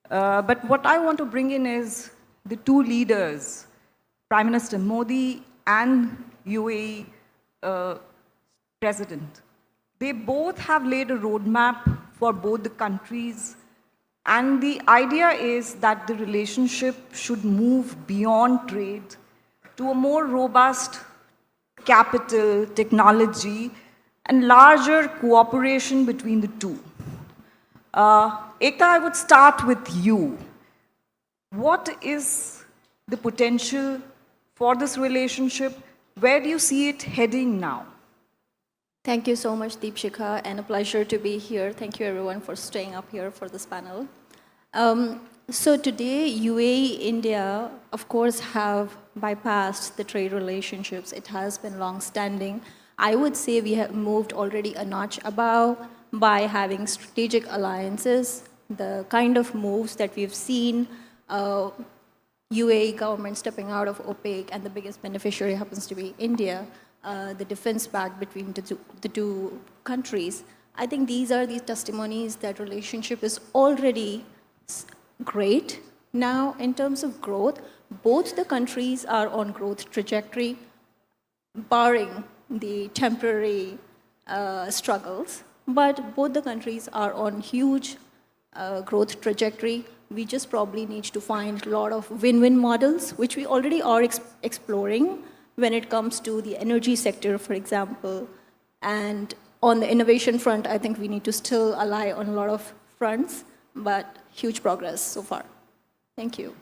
But what I want to bring in is the two leaders, Prime Minister Modi and UAE President. They both have laid a roadmap for both the countries, and the idea is that the relationship should move beyond trade to a more robust capital, technology, and larger cooperation between the two. Ekta, I would start with you. What is the potential for this relationship? Where do you see it heading now? Thank you so much, Deepshikha, and a pleasure to be here. Thank you, everyone, for staying up here for this panel. So today, UAE, India, of course, have bypassed the trade relationships. It has been long-standing. I would say we have moved already a notch above by having strategic alliances. The kind of moves that we've seen, UAE government stepping out of OPEC, and the biggest beneficiary happens to be India, the defense pact between the two countries. I think these are the testimonies that relationship is already great. Now, in terms of growth, both the countries are on growth trajectory, barring the temporary struggles, but both the countries are on huge growth trajectory. We just probably need to find a lot of win-win models, which we already are exploring when it comes to the energy sector, for example. And on the innovation front, I think we need to still ally on a lot of fronts, but huge progress so far. Thank you.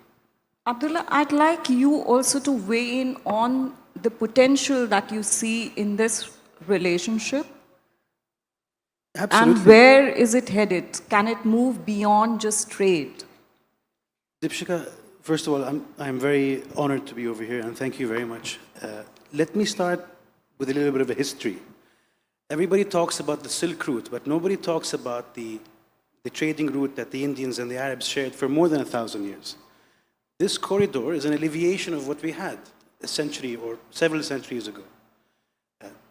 Abdullah, I'd like you also to weigh in on the potential that you see in this relationship. Absolutely. And where is it headed? Can it move beyond just trade? Deepshikha, first of all, I'm very honored to be over here, and thank you very much. Let me start with a little bit of a history. Everybody talks about the Silk Route, but nobody talks about the trading route that the Indians and the Arabs shared for more than 1,000 years. This corridor is an alleviation of what we had a century or several centuries ago.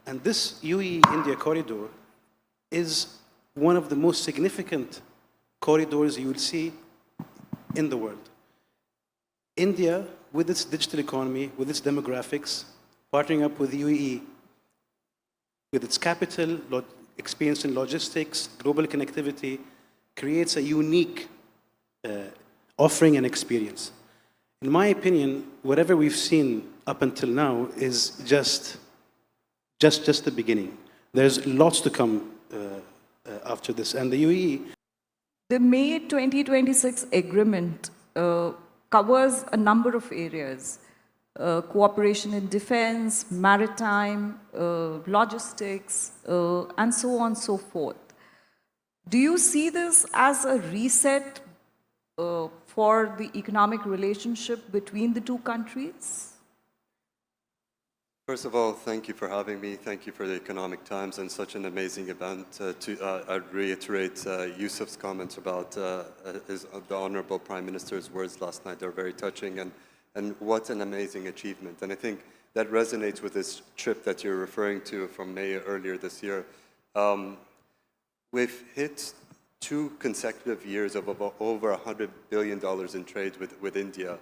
And this UAE-India corridor is one of the most significant corridors you will see in the world. India, with its digital economy, with its demographics, partnering up with the UAE, with its capital, experience in logistics, global connectivity, creates a unique offering and experience. In my opinion, whatever we've seen up until now is just the beginning. There's lots to come after this. And the UAE... The May 2026 agreement covers a number of areas. Cooperation in defense, maritime, logistics, and so on and so forth. Do you see this as a reset for the economic relationship between the two countries? First of all, thank you for having me. Thank you for the Economic Times and such an amazing event. I'd reiterate Yusuf's comments about the Honorable Prime Minister's words last night. They're very touching, and what an amazing achievement. And I think that resonates with this trip that you're referring to from May earlier this year. We've hit 2 consecutive years of over $100 billion in trade with India.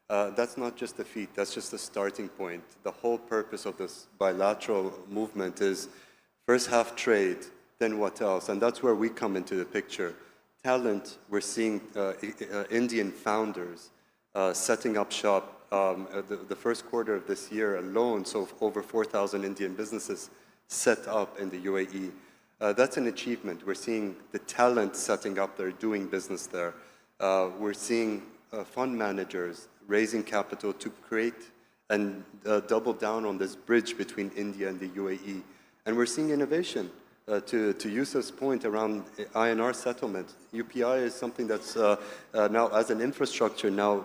That's not just a feat, that's just a starting point. The whole purpose of this bilateral movement is first have trade, then what else? And that's where we come into the picture. Talent, we're seeing Indian founders setting up shop. The first quarter of this year alone, so over 4,000 Indian businesses set up in the UAE. That's an achievement. We're seeing the talent setting up there, doing business there. We're seeing fund managers raising capital to create and double down on this bridge between India and the UAE. And we're seeing innovation. To Yusuf's point around INR settlement, UPI is something that's now as an infrastructure now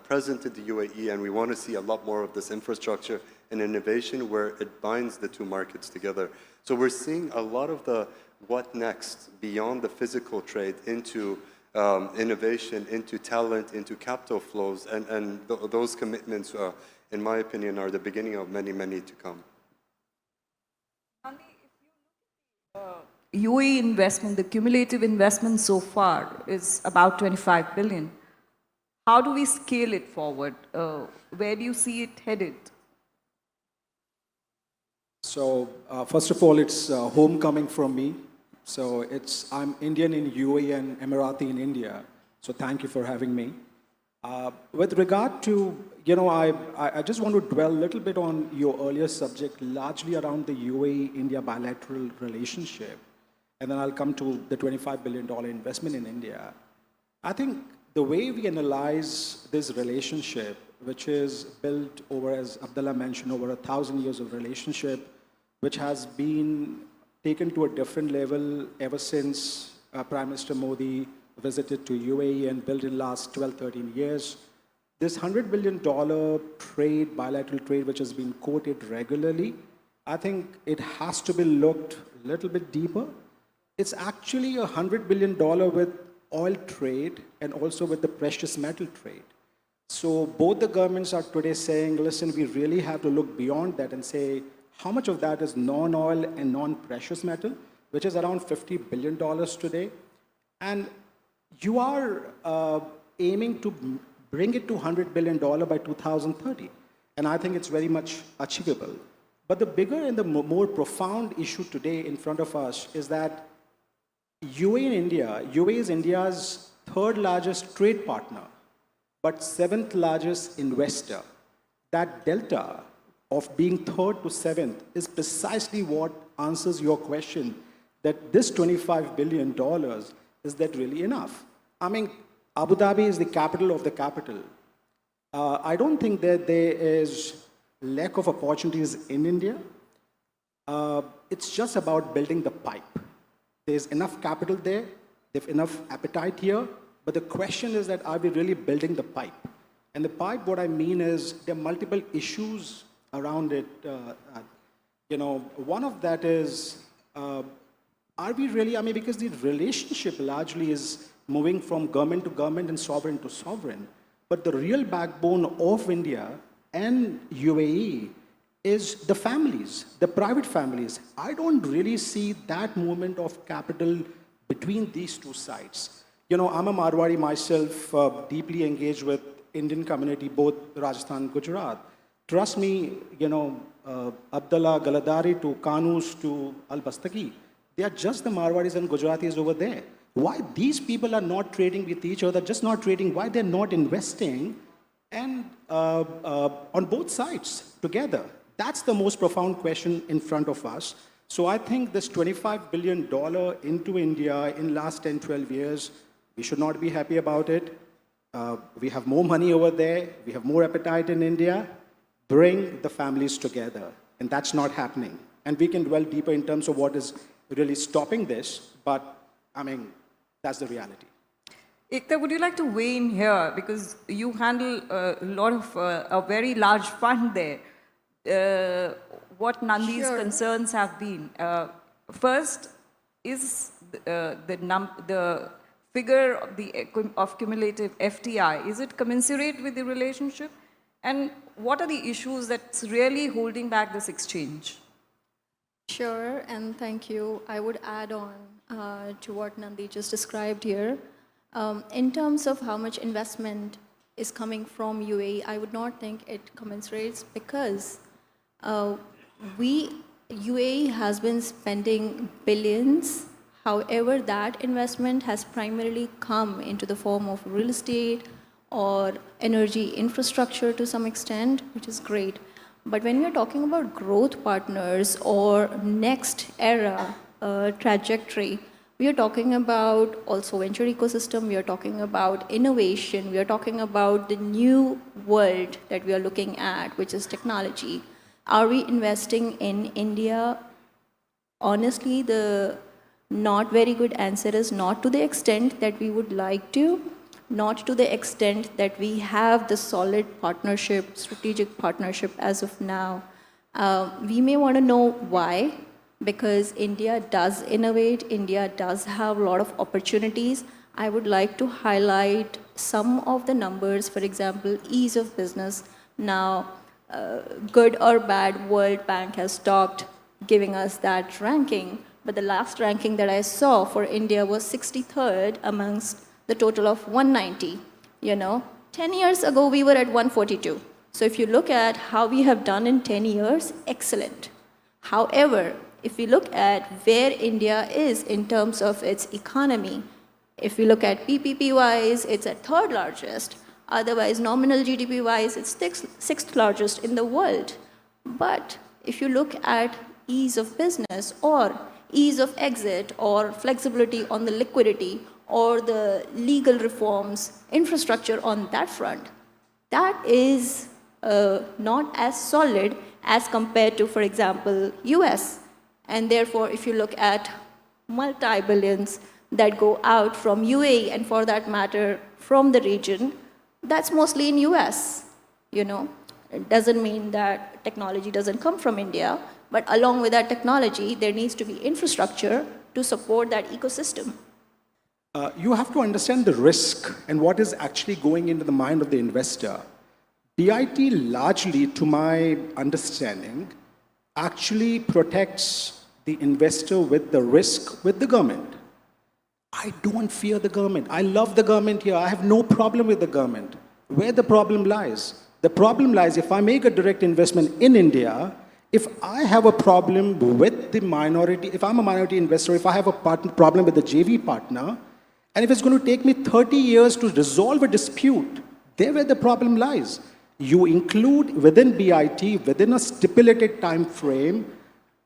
present in the UAE, and we want to see a lot more of this infrastructure and innovation where it binds the two markets together. So we're seeing a lot of the what next beyond the physical trade into innovation, into talent, into capital flows, and those commitments, in my opinion, are the beginning of many, many to come. UAE investment, the cumulative investment so far is about 25 billion. How do we scale it forward? Where do you see it headed? So, first of all, it's homecoming from me. So, I'm Indian in UAE and Emirati in India. So, thank you for having me. With regard to, I just want to dwell a little bit on your earlier subject, largely around the UAE-India bilateral relationship. And then I'll come to the $25 billion investment in India. I think the way we analyze this relationship, which is built over, as Abdullah mentioned, over 1,000 years of relationship, which has been taken to a different level ever since Prime Minister Modi visited to UAE and built in the last 12, 13 years. This $100 billion trade, bilateral trade, which has been quoted regularly, I think it has to be looked a little bit deeper. It's actually $100 billion with oil trade and also with the precious metal trade. So both the governments are today saying, listen, we really have to look beyond that and say, how much of that is non-oil and non-precious metal, which is around $50 billion today. And you are aiming to bring it to $100 billion by 2030. And I think it's very much achievable. But the bigger and the more profound issue today in front of us is that UAE is India's third largest trade partner, but seventh largest investor. That delta of being third to seventh is precisely what answers your question that this $25 billion, is that really enough? I mean, Abu Dhabi is the capital of the capital. I don't think that there is lack of opportunities in India. It's just about building the pipe. There's enough capital there, there's enough appetite here, but the question is that are we really building the pipe? And the pipe, what I mean is there are multiple issues around it. One of that is, are we really, because the relationship largely is moving from government to government and sovereign to sovereign, but the real backbone of India and UAE is the families, the private families. I don't really see that movement of capital between these two sides. I'm a Marwari myself, deeply engaged with Indian community, both Rajasthan and Gujarat. Trust me, Abdullah Galadari to Kanus to Al-Bastaki, they are just the Marwaris and Gujaratis over there. Why these people are not trading with each other, just not trading, why they're not investing and on both sides together? That's the most profound question in front of us. So I think this $25 billion into India in last 10, 12 years, we should not be happy about it. We have more money over there. We have more appetite in India. Bring the families together. And that's not happening. And we can dwell deeper in terms of what is really stopping this. But, that's the reality. Ekta, would you like to weigh in here? Because you handle a lot of, a very large fund there. What Nandi's concerns have been. First, is the figure of cumulative FTI, is it commensurate with the relationship? And what are the issues that's really holding back this exchange? Sure, and thank you. I would add on to what Nandi just described here. In terms of how much investment is coming from UAE, I would not think it commensurates because UAE has been spending billions. However, that investment has primarily come into the form of real estate or energy infrastructure to some extent, which is great. But when we are talking about growth partners or next era trajectory, we are talking about also venture ecosystem, we are talking about innovation, we are talking about the new world that we are looking at, which is technology. Are we investing in India? Honestly, the not very good answer is not to the extent that we would like to, not to the extent that we have the solid partnership, strategic partnership as of now. We may want to know why, because India does innovate, India does have a lot of opportunities. I would like to highlight some of the numbers, for example, ease of business. Now, good or bad, World Bank has stopped giving us that ranking. but the last ranking that I saw for India was 63rd amongst the total of 190. 10 years ago we were at 142. So if you look at how we have done in 10 years, excellent. However, if we look at where India is in terms of its economy, if we look at PPP-wise, it's at third largest. Otherwise, nominal GDP-wise, it's sixth largest in the world. But if you look at ease of business or ease of exit or flexibility on the liquidity or the legal reforms, infrastructure on that front, that is not as solid as compared to, for example, US. And therefore, if you look at multi-billions that go out from UAE and for that matter from the region, that's mostly in US. It doesn't mean that technology doesn't come from India, but along with that technology, there needs to be infrastructure to support that ecosystem. You have to understand the risk and what is actually going into the mind of the investor. BIT largely, to my understanding, actually protects the investor with the risk with the government. I don't fear the government. I love the government here. I have no problem with the government. Where the problem lies? The problem lies if I make a direct investment in India, if I have a problem with the minority, if I'm a minority investor, if I have a problem with the JV partner, and if it's going to take me 30 years to resolve a dispute, there where the problem lies. You include within BIT, within a stipulated time frame,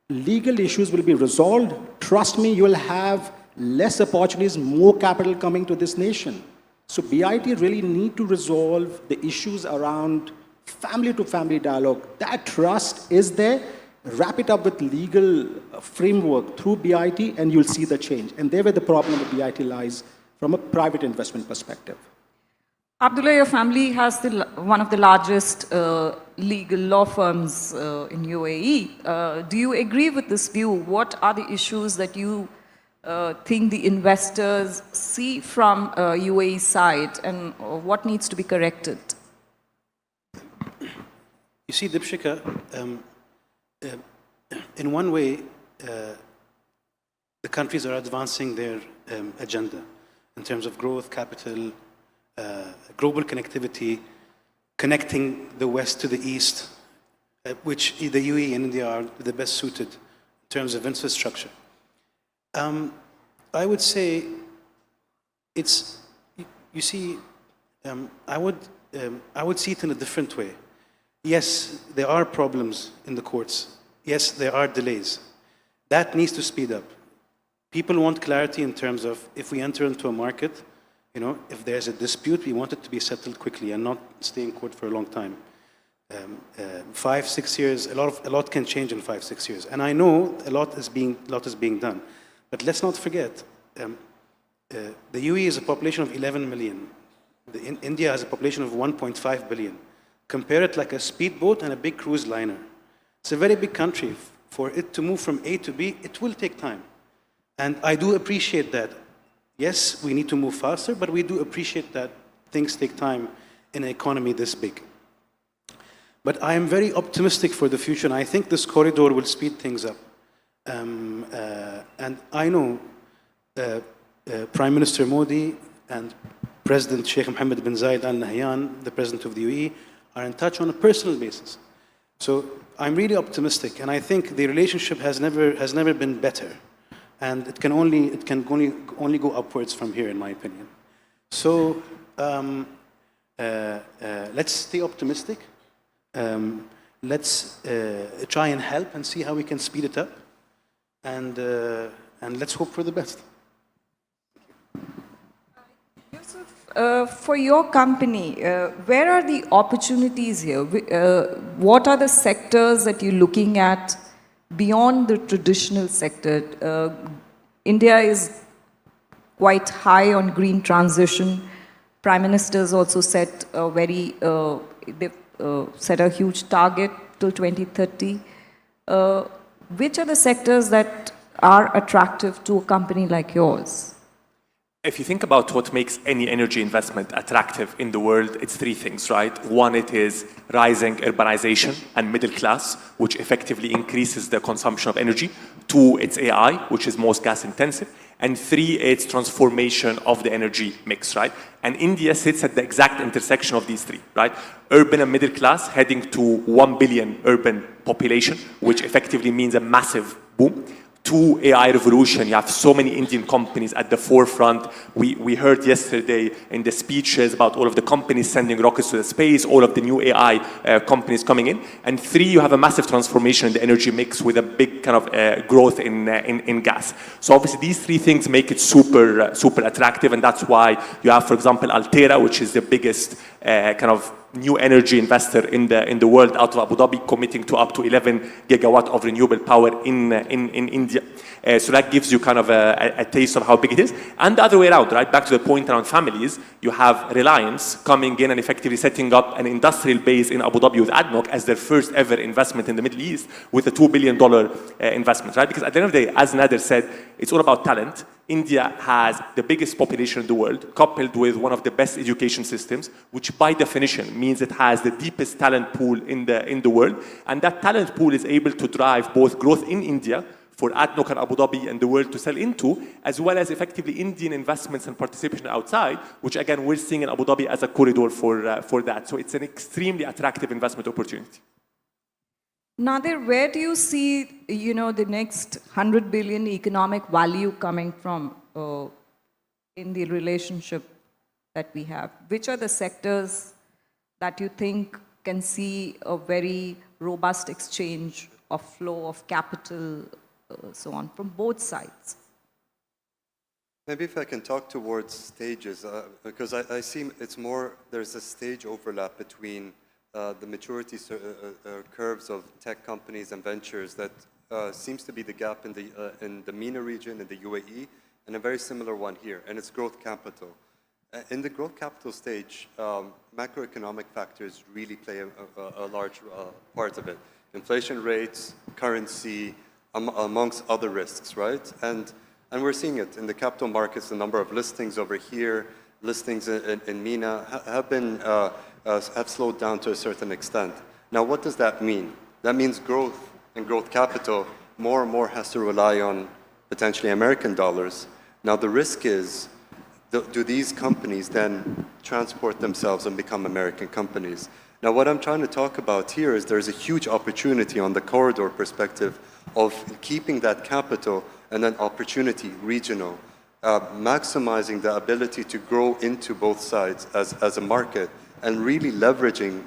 legal issues will be resolved. Trust me, you will have less opportunities, more capital coming to this nation. So BIT really need to resolve the issues around family-to-family dialogue. That trust is there. Wrap it up with legal framework through BIT and you'll see the change. And there where the problem with BIT lies from a private investment perspective. Abdullah, your family has one of the largest legal law firms in UAE. Do you agree with this view? What are the issues that you think the investors see from UAE side and what needs to be corrected? You see, Deepshika, in one way, the countries are advancing their agenda in terms of growth, capital, global connectivity, connecting the West to the East, which the UAE and India are the best suited in terms of infrastructure. I would say it's, you see, I would see it in a different way. Yes, there are problems in the courts. Yes, there are delays. That needs to speed up. People want clarity in terms of if we enter into a market, if there's a dispute, we want it to be settled quickly and not stay in court for a long time. 5, 6 years, a lot can change in 5, 6 years. And I know a lot is being done. But let's not forget, the UAE is a population of 11 million. India has a population of 1.5 billion. Compare it like a speedboat and a big cruise liner. It's a very big country. For it to move from A to B, it will take time. And I do appreciate that. Yes, we need to move faster, but we do appreciate that things take time in an economy this big. But I am very optimistic for the future, and I think this corridor will speed things up. And I know Prime Minister Modi and President Sheikh Mohammed bin Zayed Al Nahyan, the President of the UAE, are in touch on a personal basis. So I'm really optimistic, and I think the relationship has never been better. And it can only go upwards from here, in my opinion. So let's stay optimistic. Let's try and help and see how we can speed it up. And let's hope for the best. Yusuf, for your company, where are the opportunities here? What are the sectors that you're looking at beyond the traditional sector? India is quite high on green transition. Prime Minister's also set set a huge target till 2030. Which are the sectors that are attractive to a company like yours? If you think about what makes any energy investment attractive in the world, it's three things, right? One, it is rising urbanization and middle class, which effectively increases the consumption of energy. Two, it's AI, which is most gas intensive. And three, it's transformation of the energy mix, right? And India sits at the exact intersection of these three, right? Urban and middle class heading to 1 billion urban population, which effectively means a massive boom. Two, AI revolution. You have so many Indian companies at the forefront. We heard yesterday in the speeches about all of the companies sending rockets to the space, all of the new AI companies coming in. And three, you have a massive transformation in the energy mix with a big kind of growth in gas. So obviously these three things make it super attractive, and that's why you have, for example, Altera, which is the biggest kind of new energy investor in the world out of Abu Dhabi, committing to up to 11 gigawatt of renewable power in India. So that gives you kind of a taste of how big it is. And the other way around, right? Back to the point around families, you have Reliance coming in and effectively setting up an industrial base in Abu Dhabi with ADNOC as their first ever investment in the Middle East with a $2 billion investment, right? Because at the end of the day, as Nader said, it's all about talent. India has the biggest population in the world, coupled with one of the best education systems, which by definition means it has the deepest talent pool in the world. And that talent pool is able to drive both growth in India for ADNOC and Abu Dhabi and the world to sell into, as well as effectively Indian investments and participation outside, which again, we're seeing in Abu Dhabi as a corridor for that. So it's an extremely attractive investment opportunity. Nadir, where do you see, the next 100 billion economic value coming from in the relationship that we have? Which are the sectors that you think can see a very robust exchange of flow of capital, so on, from both sides? Maybe if I can talk towards stages, because I see it's more, there's a stage overlap between the maturity curves of tech companies and ventures that seems to be the gap in the MENA region, in the UAE, and a very similar one here, and it's growth capital. In the growth capital stage, macroeconomic factors really play a large part of it. Inflation rates, currency, amongst other risks, right? And we're seeing it in the capital markets. The number of listings over here, listings in MENA have slowed down to a certain extent. Now, what does that mean? That means growth and growth capital more and more has to rely on potentially American dollars. Now, the risk is, do these companies then transport themselves and become American companies? Now, what I'm trying to talk about here is there's a huge opportunity on the corridor perspective of keeping that capital and then opportunity regional, maximizing the ability to grow into both sides as a market and really leveraging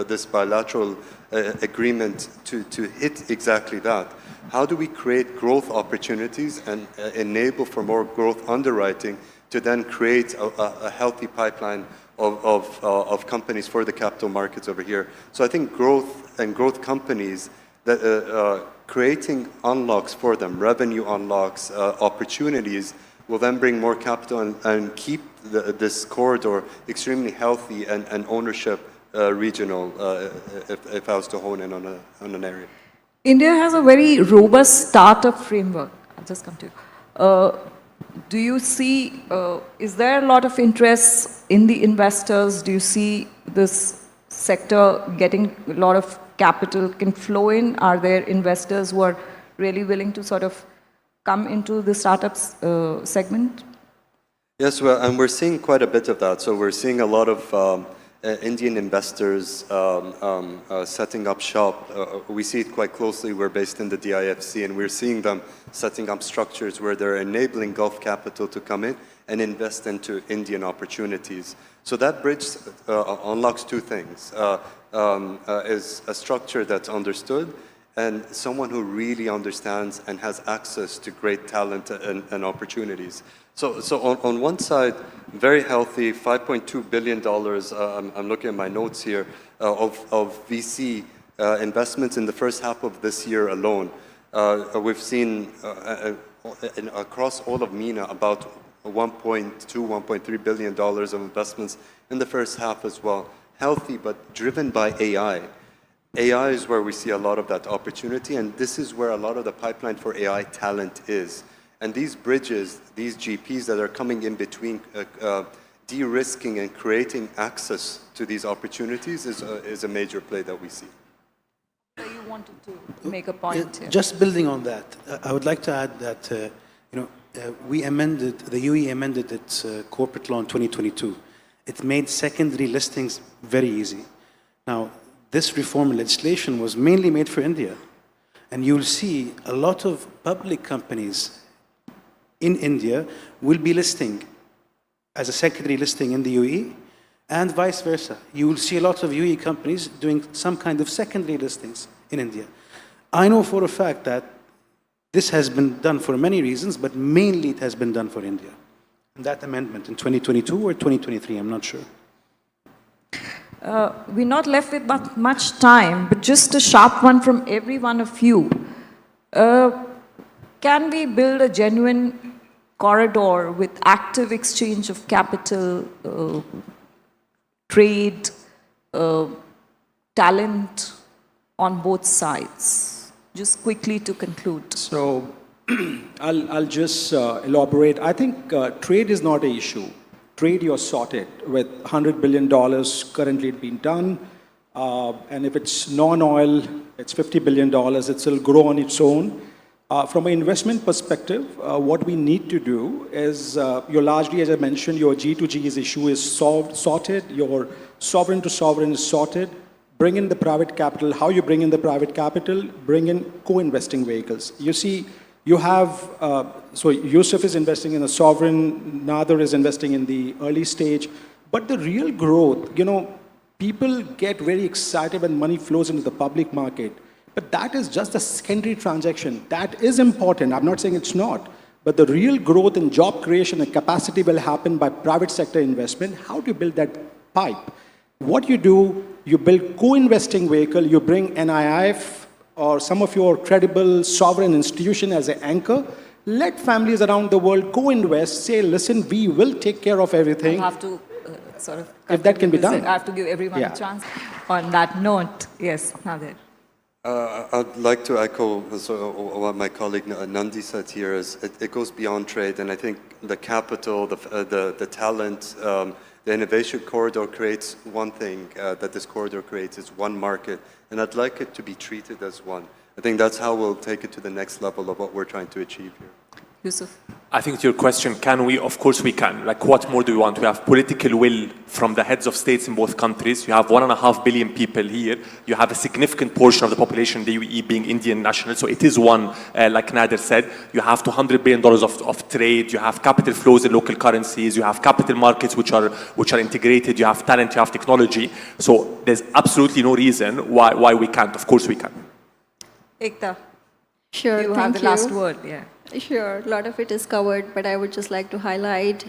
this bilateral agreement to hit exactly that. How do we create growth opportunities and enable for more growth underwriting to then create a healthy pipeline of companies for the capital markets over here? So I think growth and growth companies, that creating unlocks for them, revenue unlocks, opportunities, will then bring more capital and keep this corridor extremely healthy and ownership regional, if I was to hone in on an area. India has a very robust startup framework. I'll just come to you. Do you see, is there a lot of interest in the investors? Do you see this sector getting a lot of capital can flow in? Are there investors who are really willing to sort of come into the startups segment? Yes, well, and we're seeing quite a bit of that. So we're seeing a lot of Indian investors setting up shop. We see it quite closely. We're based in the DIFC, and we're seeing them setting up structures where they're enabling Gulf capital to come in and invest into Indian opportunities. So that bridge unlocks two things. Is a structure that's understood and someone who really understands and has access to great talent and opportunities. So on one side, very healthy, $5.2 billion, I'm looking at my notes here, of VC investments in the first half of this year alone. We've seen across all of MENA about $1.2, $1.3 billion of investments in the first half as well. Healthy, but driven by AI. AI is where we see a lot of that opportunity, and this is where a lot of the pipeline for AI talent is. And these bridges, these GPs that are coming in between, de-risking and creating access to these opportunities is a major play that we see. You wanted to make a point here. Just building on that, I would like to add that the UAE amended its corporate law in 2022. It made secondary listings very easy. Now, this reform legislation was mainly made for India, and you'll see a lot of public companies in India will be listing as a secondary listing in the UAE, and vice versa. You will see a lot of UAE companies doing some kind of secondary listings in India. I know for a fact that this has been done for many reasons, but mainly it has been done for India. And that amendment in 2022 or 2023, I'm not sure. We're not left with much time, but just a sharp one from every one of you. Can we build a genuine corridor with active exchange of capital, trade, talent on both sides? Just quickly to conclude. So I'll just elaborate. I think trade is not an issue. Trade, you're sorted with $100 billion currently being done. And if it's non-oil, it's $50 billion. It'll grow on its own. From an investment perspective, what we need to do is, you're largely, as I mentioned, your G2G's issue is sorted. Your sovereign to sovereign is sorted. Bring in the private capital. How you bring in the private capital? Bring in co-investing vehicles. You see, you have, so Yusuf is investing in a sovereign, Nader is investing in the early stage. But the real growth, people get very excited when money flows into the public market. But that is just a secondary transaction. That is important. I'm not saying it's not. But the real growth in job creation and capacity will happen by private sector investment. How do you build that pipe? What you do, you build co-investing vehicle, you bring NIIF or some of your credible sovereign institution as an anchor. Let families around the world co-invest, say, listen, we will take care of everything. I'll have to sort of... If that can be done. I have to give everyone a chance. On that note, yes, Nader. I'd like to echo what my colleague Nandi said here. Is it goes beyond trade, and I think the capital, the talent, the innovation corridor creates one thing that this corridor creates is one market, and I'd like it to be treated as one. I think that's how we'll take it to the next level of what we're trying to achieve here. Yusuf. I think to your question, can we? Of course we can. Like, what more do we want? We have political will from the heads of states in both countries. You have 1.5 billion people here. You have a significant portion of the population in the UAE being Indian national. So it is one, like Nader said. You have $200 billion of trade. You have capital flows in local currencies. You have capital markets which are integrated. You have talent. You have technology. So there's absolutely no reason why we can't. Of course we can. Ekta. Sure, You have the last word, yeah. Sure, a lot of it is covered, but I would just like to highlight,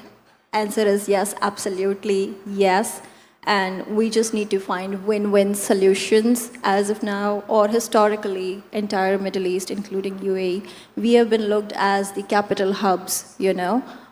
answer is yes, absolutely yes. And we just need to find win-win solutions as of now, or historically, entire Middle East, including UAE. We have been looked as the capital hubs,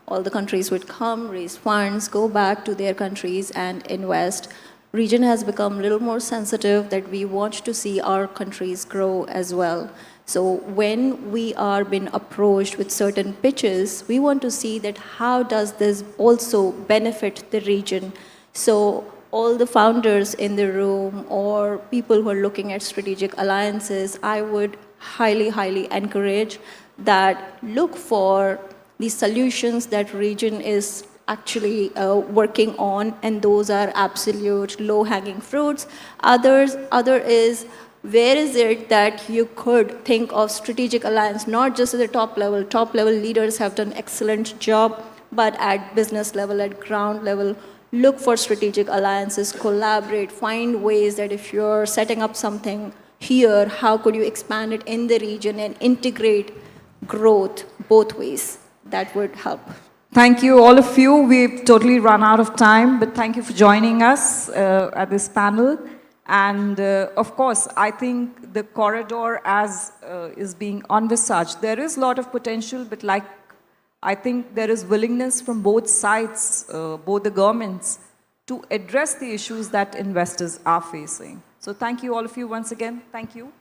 All the countries would come, raise funds, go back to their countries and invest. Region has become a little more sensitive that we want to see our countries grow as well. So when we are being approached with certain pitches, we want to see that how does this also benefit the region. So all the founders in the room or people who are looking at strategic alliances, I would highly, highly encourage that look for the solutions that region is actually working on, and those are absolute low-hanging fruits. Other is, where is it that you could think of strategic alliance, not just at the top level. Top level leaders have done excellent job, but at business level, at ground level, look for strategic alliances, collaborate, find ways that if you're setting up something here, how could you expand it in the region and integrate growth both ways? That would help. Thank you, all of you. We've totally run out of time, but thank you for joining us at this panel. And of course, I think the corridor as is being envisaged, there is a lot of potential, but I think there is willingness from both sides, both the governments, to address the issues that investors are facing. So thank you, all of you, once again. Thank you.